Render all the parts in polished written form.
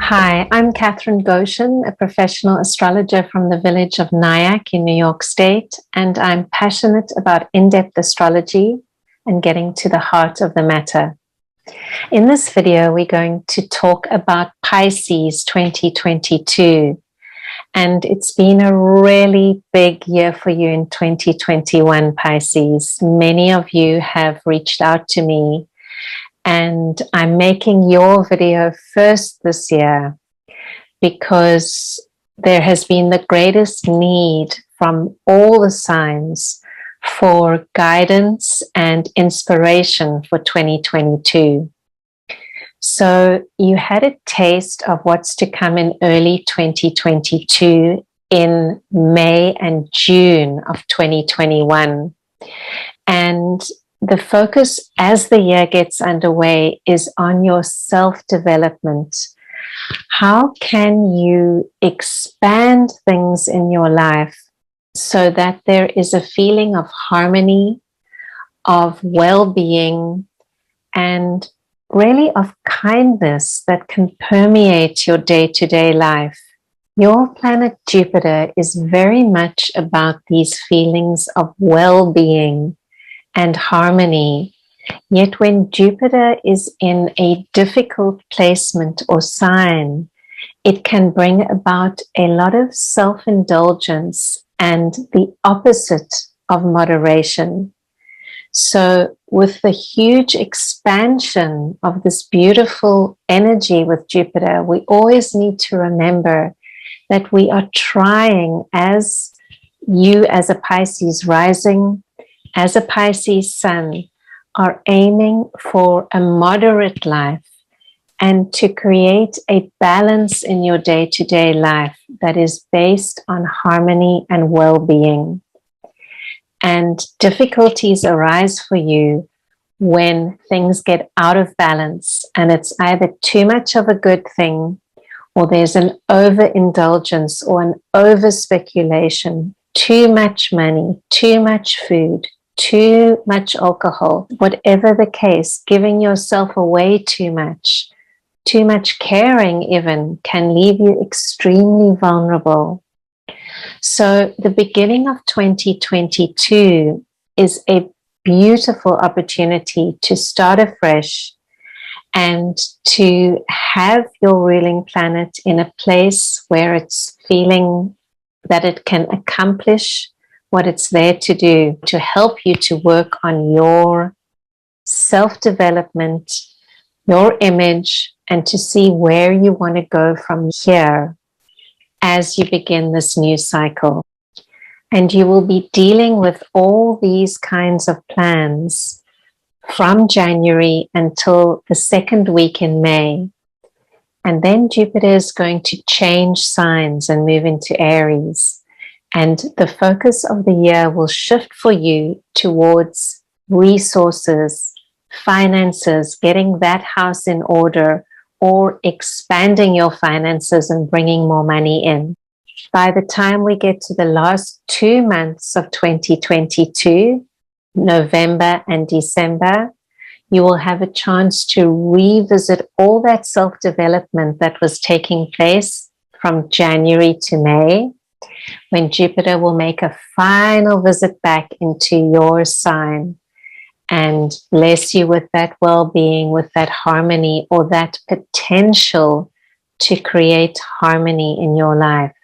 Hi, I'm Goshen, a professional astrologer from the village of Nyack in New York State, and I'm passionate about in-depth astrology and getting to the heart of the matter. In this video, we're going to talk about Pisces 2022, and it's been a really big year for you in 2021, Pisces. Many of you have reached out to me, and I'm making your video first this year because there has been the greatest need from all the signs for guidance and inspiration for 2022. So you had a taste of what's to come in early 2022 in May and June of 2021. And the focus as the year gets underway is on your self-development. How can you expand things in your life so that there is a feeling of harmony, of well-being, and really of kindness that can permeate your day-to-day life? Your planet Jupiter is very much about these feelings of well-being and harmony. Yet when Jupiter is in a difficult placement or sign, it can bring about a lot of self-indulgence and the opposite of moderation. So with the huge expansion of this beautiful energy with Jupiter, we always need to remember that we are trying, as you as a Pisces rising, as a Pisces sun, are aiming for a moderate life and to create a balance in your day-to-day life that is based on harmony and well-being. And difficulties arise for you when things get out of balance, and it's either too much of a good thing, or there's an overindulgence or an over-speculation, too much money, too much food, too much alcohol. Whatever the case, giving yourself away too much caring even, can leave you extremely vulnerable. So the beginning of 2022 is a beautiful opportunity to start afresh and to have your ruling planet in a place where it's feeling that it can accomplish what it's there to do, to help you to work on your self-development, your image, and to see where you want to go from here as you begin this new cycle. And you will be dealing with all these kinds of plans from January until the second week in May. And then Jupiter is going to change signs and move into Aries. And the focus of the year will shift for you towards resources, finances, getting that house in order, or expanding your finances and bringing more money in. By the time we get to the last 2 months of 2022, November and December, you will have a chance to revisit all that self-development that was taking place from January to May, when Jupiter will make a final visit back into your sign and bless you with that well-being, with that harmony, or that potential to create harmony in your life.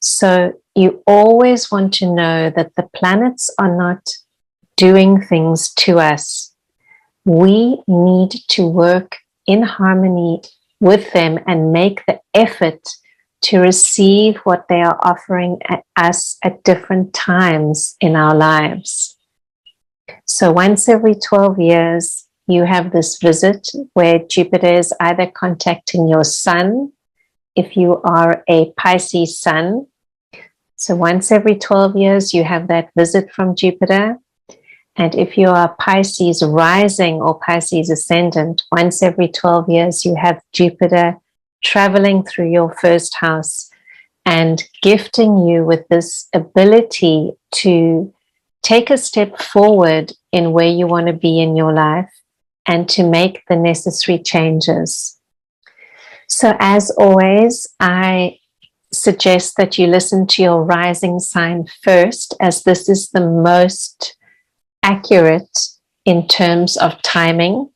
So you always want to know that the planets are not doing things to us. We need to work in harmony with them and make the effort to receive what they are offering us at different times in our lives. So once every 12 years, you have this visit where Jupiter is either contacting your sun, if you are a Pisces sun. So once every 12 years, you have that visit from Jupiter. And if you are Pisces rising or Pisces ascendant, once every 12 years, you have Jupiter traveling through your first house and gifting you with this ability to take a step forward in where you want to be in your life and to make the necessary changes. So as always, I suggest that you listen to your rising sign first, as this is the most accurate in terms of timing.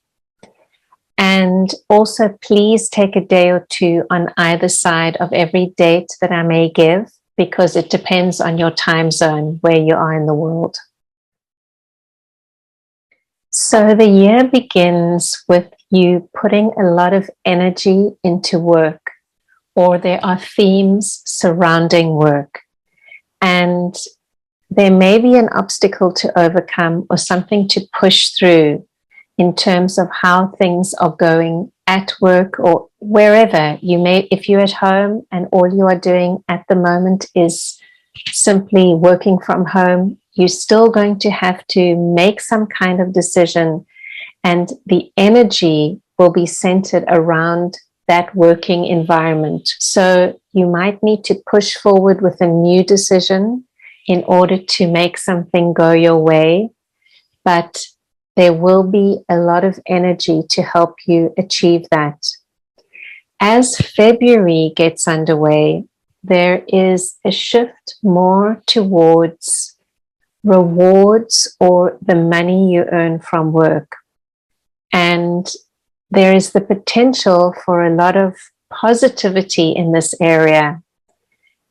And also, please take a day or two on either side of every date that I may give, because it depends on your time zone where you are in the world. So the year begins with you putting a lot of energy into work, or there are themes surrounding work. And there may be an obstacle to overcome or something to push through in terms of how things are going at work or wherever you may. If you're at home and all you are doing at the moment is simply working from home, you're still going to have to make some kind of decision, and the energy will be centered around that working environment. So you might need to push forward with a new decision in order to make something go your way, but there will be a lot of energy to help you achieve that. As February gets underway, there is a shift more towards rewards or the money you earn from work. And there is the potential for a lot of positivity in this area.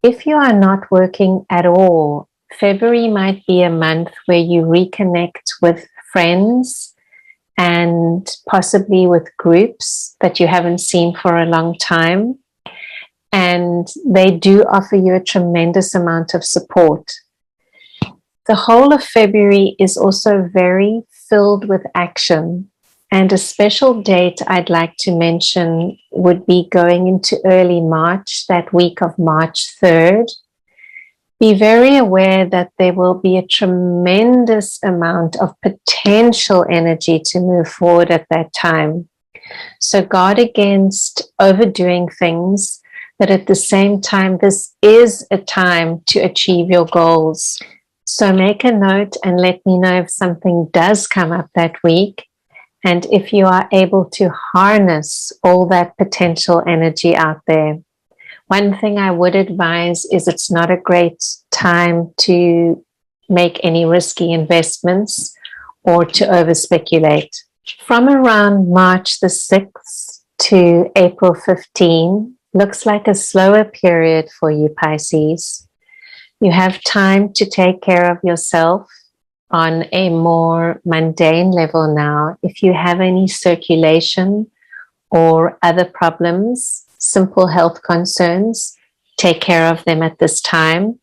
If you are not working at all, February might be a month where you reconnect with friends and possibly with groups that you haven't seen for a long time. And they do offer you a tremendous amount of support. The whole of February is also very filled with action. And a special date I'd like to mention would be going into early March, that week of March 3rd. Be very aware that there will be a tremendous amount of potential energy to move forward at that time. So guard against overdoing things, but at the same time, this is a time to achieve your goals. So make a note and let me know if something does come up that week, and if you are able to harness all that potential energy out there. One thing I would advise is it's not a great time to make any risky investments or to over speculate. From around March the 6th to April 15 looks like a slower period for you, Pisces. You have time to take care of yourself on a more mundane level now. If you have any circulation or other problems, simple health concerns, take care of them at this time.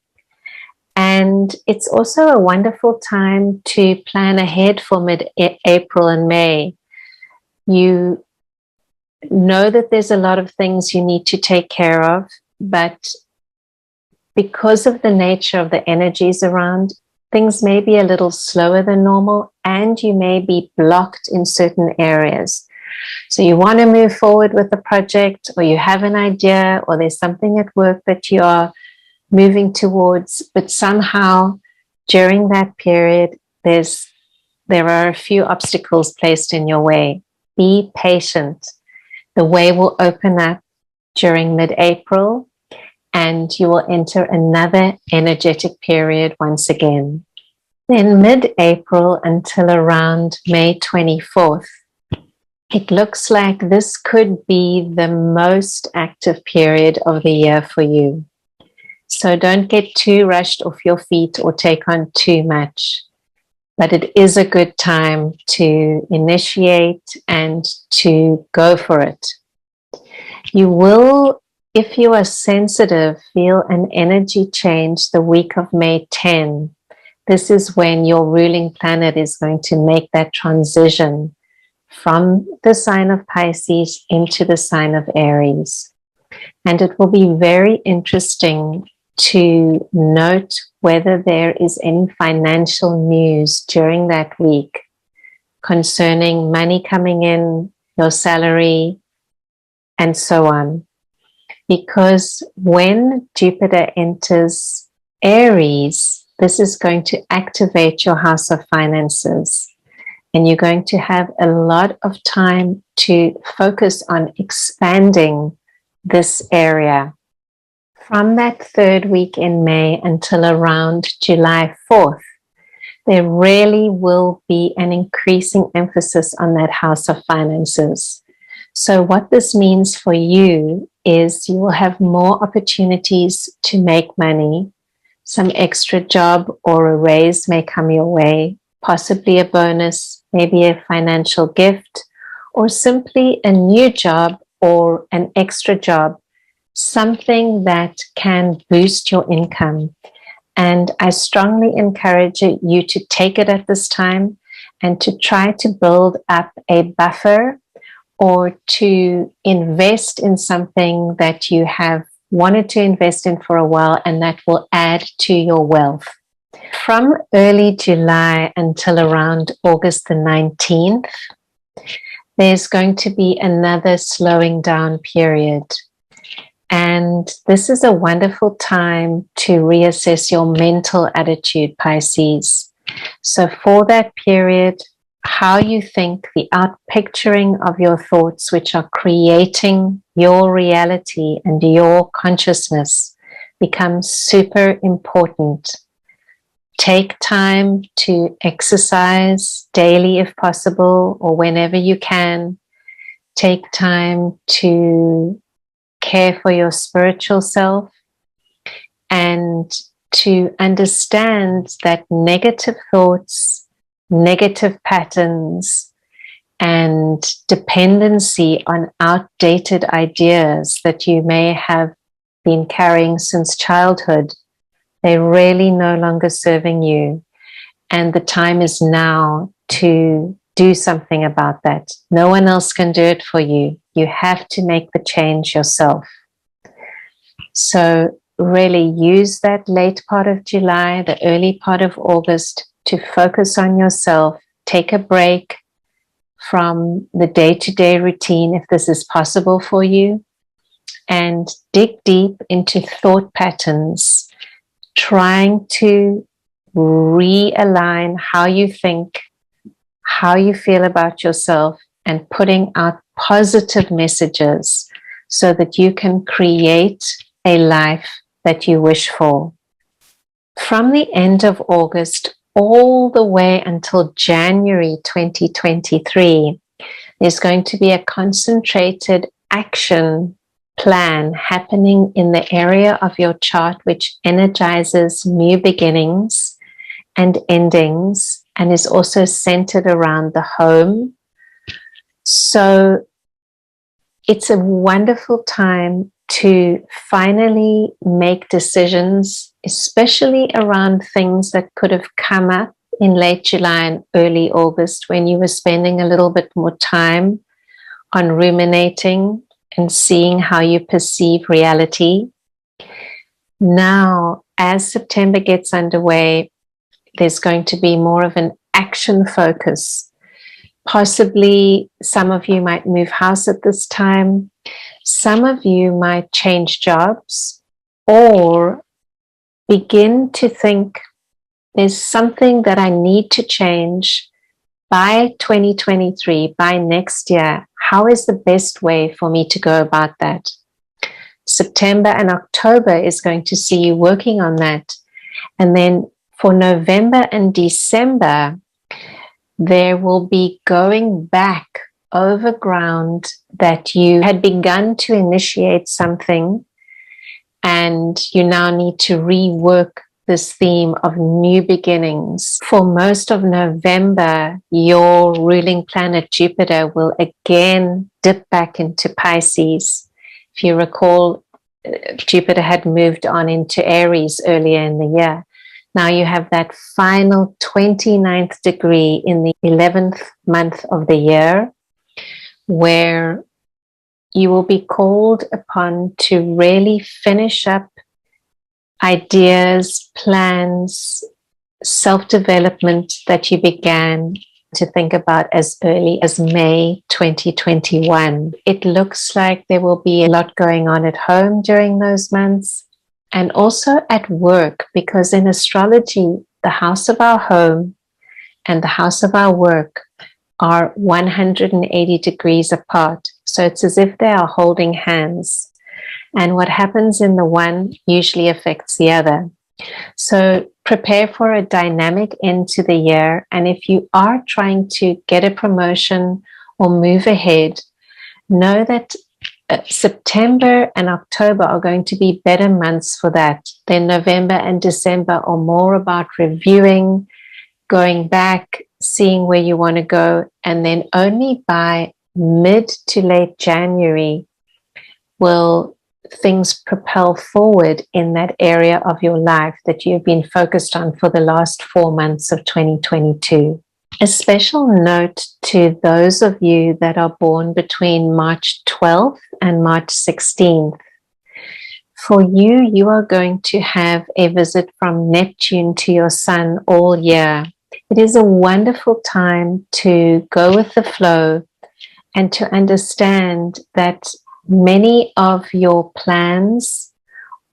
And it's also a wonderful time to plan ahead for mid-April and May. You know that there's a lot of things you need to take care of, but because of the nature of the energies around, things may be a little slower than normal, and you may be blocked in certain areas. So you want to move forward with the project, or you have an idea, or there's something at work that you are moving towards, but somehow during that period, there are a few obstacles placed in your way. Be patient. The way will open up during mid-April, and you will enter another energetic period once again. Then mid-April until around May 24th, it looks like this could be the most active period of the year for you. So don't get too rushed off your feet or take on too much. But it is a good time to initiate and to go for it. You will, if you are sensitive, feel an energy change the week of May 10. This is when your ruling planet is going to make that transition from the sign of Pisces into the sign of Aries. And it will be very interesting to note whether there is any financial news during that week concerning money coming in, your salary, and so on. Because when Jupiter enters Aries, this is going to activate your house of finances. And you're going to have a lot of time to focus on expanding this area. From that third week in May until around July 4th, there really will be an increasing emphasis on that house of finances. So what this means for you is you will have more opportunities to make money. Some extra job or a raise may come your way, possibly a bonus, maybe a financial gift, or simply a new job or an extra job, something that can boost your income. And I strongly encourage you to take it at this time and to try to build up a buffer or to invest in something that you have wanted to invest in for a while and that will add to your wealth. From early July until around August the 19th, there's going to be another slowing down period. And this is a wonderful time to reassess your mental attitude, Pisces. So for that period, how you think, the outpicturing of your thoughts, which are creating your reality and your consciousness, becomes super important. Take time to exercise daily if possible, or whenever you can. Take time to care for your spiritual self and to understand that negative thoughts, negative patterns, and dependency on outdated ideas that you may have been carrying since childhood, they're really no longer serving you. And the time is now to do something about that. No one else can do it for you. You have to make the change yourself. So really use that late part of July, the early part of August to focus on yourself. Take a break from the day-to-day routine if this is possible for you, and dig deep into thought patterns, trying to realign how you think, how you feel about yourself, and putting out positive messages so that you can create a life that you wish for. From the end of August all the way until January 2023, there's going to be a concentrated action plan happening in the area of your chart which energizes new beginnings and endings, and is also centered around the home. So it's a wonderful time to finally make decisions, especially around things that could have come up in late July and early August when you were spending a little bit more time on ruminating and seeing how you perceive reality. Now, as September gets underway, there's going to be more of an action focus. Possibly some of you might move house at this time. Some of you might change jobs or begin to think there's something that I need to change by 2023, by next year. How is the best way for me to go about that? September and October is going to see you working on that. And then for November and December, there will be going back over ground that you had begun to initiate something, and you now need to rework this theme of new beginnings. For most of November, your ruling planet Jupiter will again dip back into Pisces. If you recall, Jupiter had moved on into Aries earlier in the year. Now you have that final 29th degree in the 11th month of the year, where you will be called upon to really finish up ideas, plans, self-development that you began to think about as early as May 2021. It looks like there will be a lot going on at home during those months, and also at work, because in astrology, the house of our home and the house of our work are 180 degrees apart. So it's as if they are holding hands. And what happens in the one usually affects the other. So prepare for a dynamic end to the year. And if you are trying to get a promotion or move ahead, know that September and October are going to be better months for that. Then November and December are more about reviewing, going back, seeing where you want to go. And then only by mid to late January will things propel forward in that area of your life that you've been focused on for the last 4 months of 2022. A special note to those of you that are born between March 12th and March 16th. For you, you are going to have a visit from Neptune to your sun all year. It is a wonderful time to go with the flow and to understand that many of your plans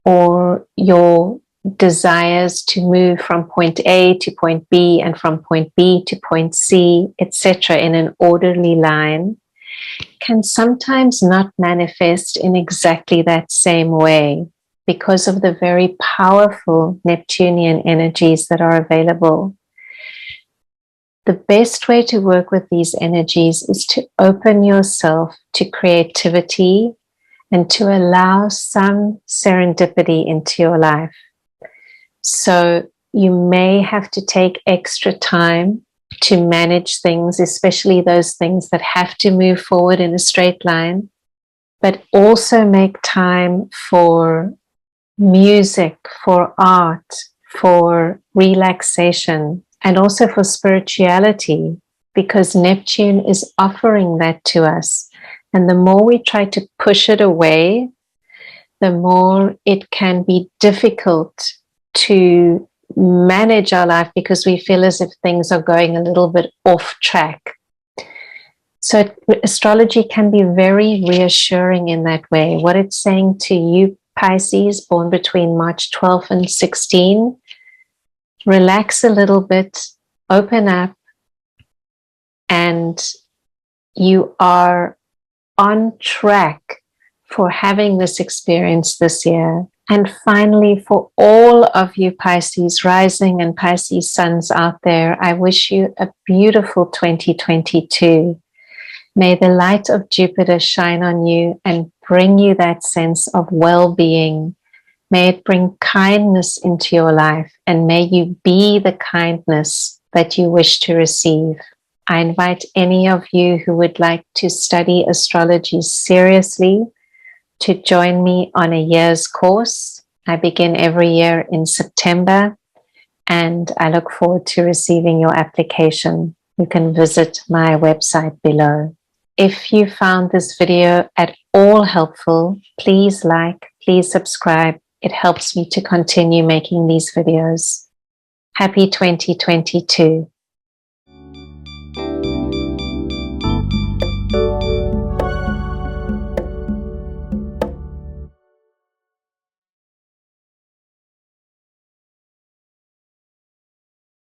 or your desires to move from point A to point B and from point B to point C, etc., in an orderly line, can sometimes not manifest in exactly that same way because of the very powerful Neptunian energies that are available. The best way to work with these energies is to open yourself to creativity and to allow some serendipity into your life. So you may have to take extra time to manage things, especially those things that have to move forward in a straight line, but also make time for music, for art, for relaxation, and also for spirituality, because Neptune is offering that to us. And the more we try to push it away, the more it can be difficult to manage our life because we feel as if things are going a little bit off track. So astrology can be very reassuring in that way. What it's saying to you, Pisces, born between March 12th and 16, relax a little bit, open up, and you are on track for having this experience this year. And finally, for all of you Pisces rising and Pisces suns out there, I wish you a beautiful 2022. May the light of Jupiter shine on you and bring you that sense of well-being. May it bring kindness into your life, and may you be the kindness that you wish to receive. I invite any of you who would like to study astrology seriously to join me on a year's course. I begin every year in September, and I look forward to receiving your application. You can visit my website below. If you found this video at all helpful, please like, please subscribe. It helps me to continue making these videos. Happy 2022.